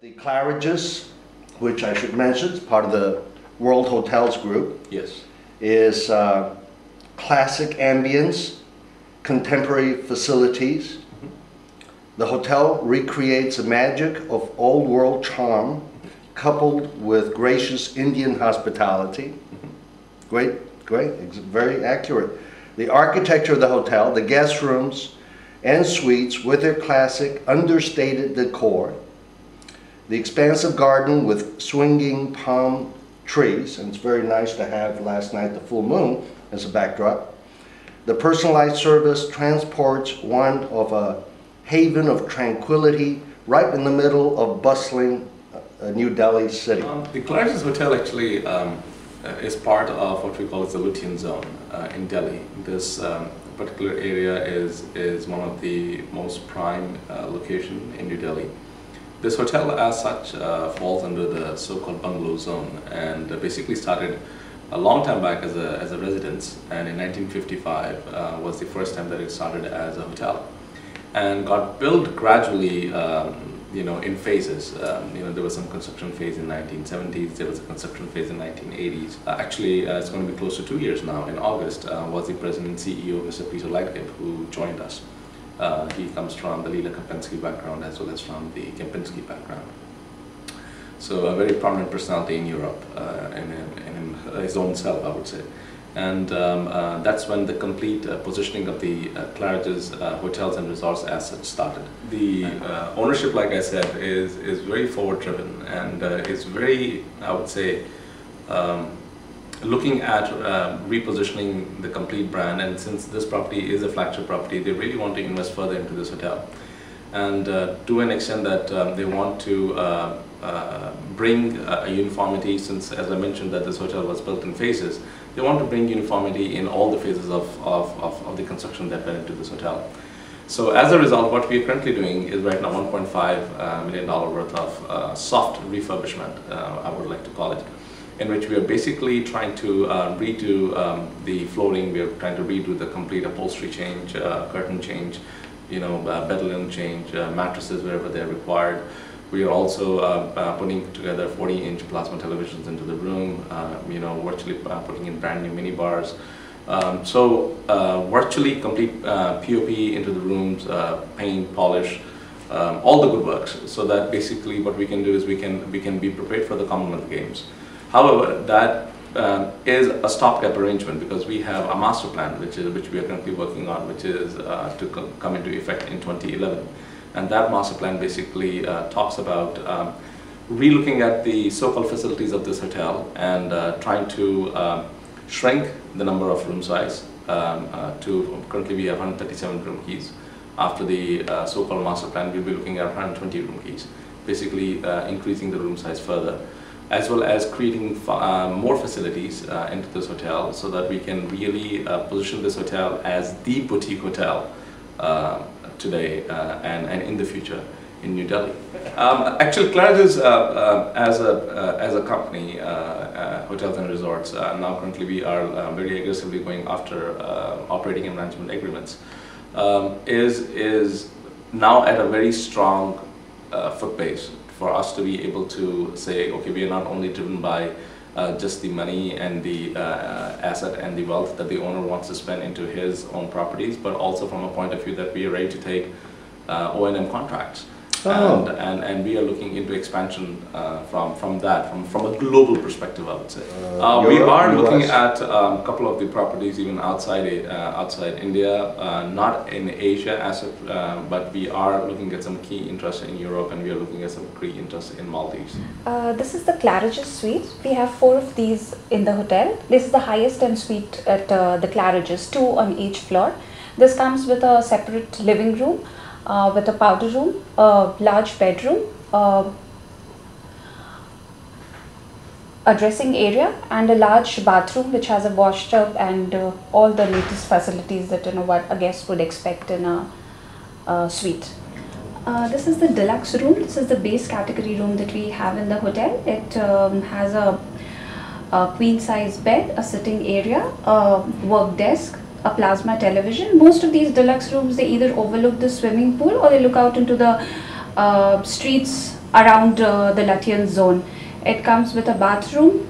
The Claridges, which I should mention is part of the World Hotels group, Yes. is classic ambience, contemporary facilities. The hotel recreates the magic of old world charm coupled with gracious Indian hospitality. Great, very accurate. The architecture of the hotel, the guest rooms and suites with their classic understated decor, the expansive garden with swinging palm trees, and it's very nice to have last night the full moon as a backdrop. The personalized service transports one of a haven of tranquility right in the middle of bustling New Delhi city. The Claridges Hotel actually is part of what we call the Lutein zone in Delhi. This particular area is one of the most prime location in New Delhi. This hotel as such falls under the so-called bungalow zone, and basically started a long time back as a residence, and in 1955 was the first time that it started as a hotel, and got built gradually in phases. There was some construction phase in 1970s, there was a construction phase in 1980s. Actually, it's going to be close to 2 years now. In August was the president and CEO, Mr. Peter Lightgib, who joined us. He comes from the Leela Kempinski background as well as from the Kempinski background. So a very prominent personality in Europe, in his own self, I would say. And that's when the complete positioning of the Claridges Hotels and Resorts as such started. The ownership, like I said, is very forward-driven, and is very, I would say, looking at repositioning the complete brand. And since this property is a flagship property, they really want to invest further into this hotel, and to an extent that they want to bring a uniformity, since, as I mentioned, that this hotel was built in phases. They want to bring uniformity in all the phases of the construction that went into this hotel. So as a result, what we are currently doing is right now $1.5 million worth of soft refurbishment, I would like to call it, in which we are basically trying to redo the flooring. We are trying to redo the complete upholstery change, curtain change, bed linen change, mattresses wherever they're required. We are also putting together 40-inch plasma televisions into the room, virtually putting in brand new mini bars. Virtually complete POP into the rooms, paint, polish, all the good works, so that basically what we can do is we can be prepared for the Commonwealth Games. However, that is a stopgap arrangement, because we have a master plan which we are currently working on, which is to come into effect in 2011. And that master plan basically talks about relooking at the so-called facilities of this hotel and trying to shrink the number of room size to currently we have 137 room keys. After the so-called master plan, we'll be looking at 120 room keys, basically increasing the room size further, as well as creating more facilities into this hotel, so that we can really position this hotel as the boutique hotel today and in the future in New Delhi. Actually, Claridges as a company, hotels and resorts, now currently we are very aggressively going after operating and management agreements, is now at a very strong foot base for us to be able to say, okay, we are not only driven by just the money and the asset and the wealth that the owner wants to spend into his own properties, but also from a point of view that we are ready to take O&M contracts. Oh. And we are looking into expansion from a global perspective, I would say. We are looking at a couple of the properties even outside India, not in Asia as but we are looking at some key interest in Europe, and we are looking at some key interest in Maldives. This is the Claridges suite. We have 4 of these in the hotel. This is the highest end suite at the Claridges, 2 on each floor. This comes with a separate living room, with a powder room, a large bedroom, a dressing area, and a large bathroom which has a washtub and all the latest facilities that what a guest would expect in a suite. This is the deluxe room. This is the base category room that we have in the hotel. It has a queen size bed, a sitting area, a work desk, a plasma television. Most of these deluxe rooms, they either overlook the swimming pool or they look out into the streets around the Lutyens zone. It comes with a bathroom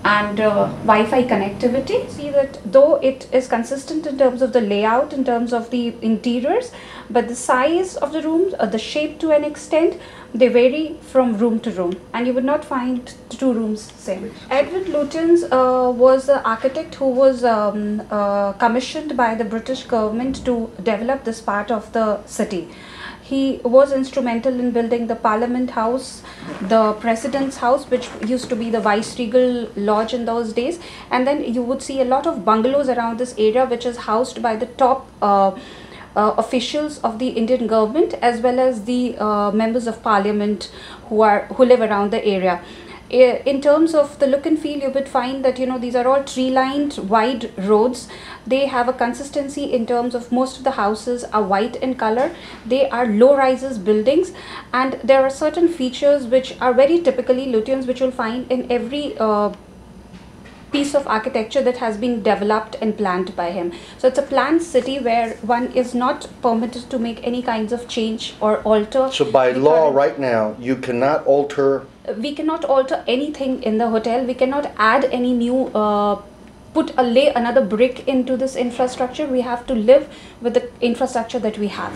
and Wi-Fi connectivity. See that though it is consistent in terms of the layout, in terms of the interiors, but the size of the rooms, the shape to an extent, they vary from room to room, and you would not find two rooms same. Edward Lutyens was the architect who was commissioned by the British government to develop this part of the city. He was instrumental in building the Parliament House, the President's House, which used to be the Viceregal Lodge in those days. And then you would see a lot of bungalows around this area, which is housed by the top officials of the Indian government, as well as the members of Parliament who live around the area. In terms of the look and feel, you would find that, you know, these are all tree-lined wide roads. They have a consistency in terms of most of the houses are white in color. They are low-rises buildings, and there are certain features which are very typically Lutyens, which you'll find in every piece of architecture that has been developed and planned by him. So it's a planned city where one is not permitted to make any kinds of change or alter. So by law right now, you cannot alter... We cannot alter anything in the hotel. We cannot add any new, lay another brick into this infrastructure. We have to live with the infrastructure that we have.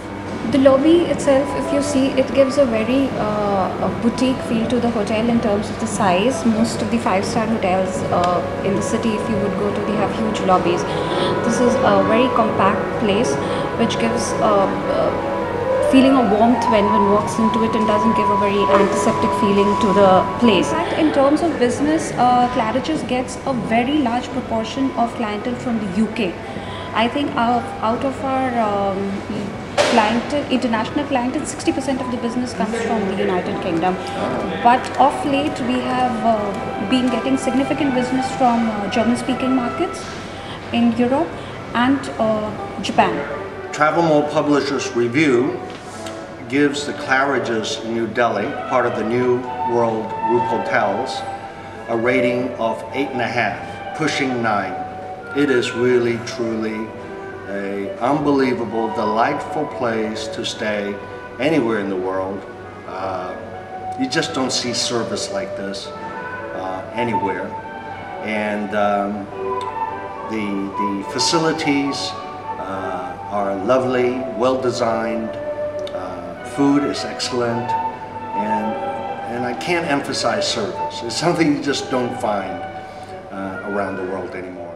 The lobby itself, if you see, it gives a very boutique feel to the hotel in terms of the size. Most of the 5-star hotels in the city, if you would go to, they have huge lobbies. This is a very compact place which gives feeling of warmth when one walks into it, and doesn't give a very antiseptic feeling to the place. In fact, in terms of business, Claridges gets a very large proportion of clientele from the UK. I think out of our clientele, international clientele, 60% of the business comes from the United Kingdom. But of late, we have been getting significant business from German-speaking markets in Europe and Japan. TravelMole Publisher's review gives the Claridges in New Delhi, part of the New World Group Hotels, a rating of 8.5, pushing 9. It is really, truly an unbelievable, delightful place to stay anywhere in the world. You just don't see service like this anywhere. And the facilities are lovely, well designed. Food is excellent, and I can't emphasize service. It's something you just don't find around the world anymore.